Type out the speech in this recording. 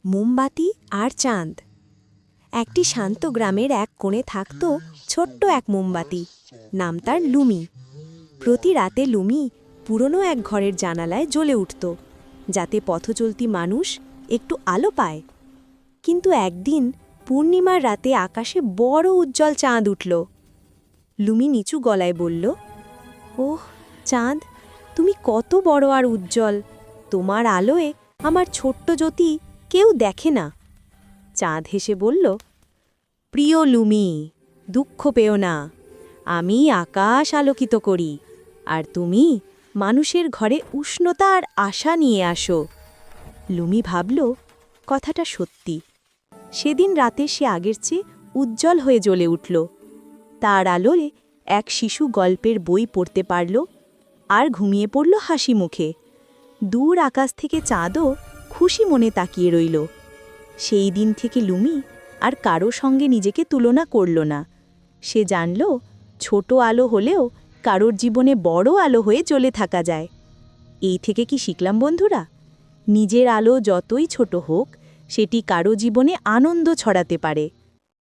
মোমবাতি আর চাঁদ। একটি শান্ত গ্রামের এক কোণে থাকত ছোট্ট এক মোমবাতি, নাম তার লুমি। প্রতি রাতে লুমি পুরনো এক ঘরের জানালায় জ্বলে উঠত, যাতে পথচলতি মানুষ একটু আলো পায়। কিন্তু একদিন পূর্ণিমার রাতে আকাশে বড় উজ্জ্বল চাঁদ উঠল। লুমি নিচু গলায় বলল, ওহ চাঁদ, তুমি কত বড় আর উজ্জ্বল! তোমার আলোয় আমার ছোট্ট জ্যোতি কেউ দেখে না। চাঁদ হেসে বলল, প্রিয় লুমি, দুঃখ পেও না, আমি আকাশ আলোকিত করি, আর তুমি মানুষের ঘরে উষ্ণতা আর আশা নিয়ে আসো। লুমি ভাবল, কথাটা সত্যি। সেদিন রাতে সে আগের চেয়ে উজ্জ্বল হয়ে জ্বলে উঠল। তার আলোয় এক শিশু গল্পের বই পড়তে পারল আর ঘুমিয়ে পড়ল হাসি মুখে। দূর আকাশ থেকে চাঁদও খুশি মনে তাকিয়ে রইল। সেই দিন থেকে লুমি আর কারো সঙ্গে নিজেকে তুলনা করল না। সে জানল, ছোট আলো হলেও কারোর জীবনে বড় আলো হয়ে জ্বলে থাকা যায়। এই থেকে কি শিখলাম বন্ধুরা? নিজের আলো যতই ছোট হোক, সেটি কারো জীবনে আনন্দ ছড়াতে পারে।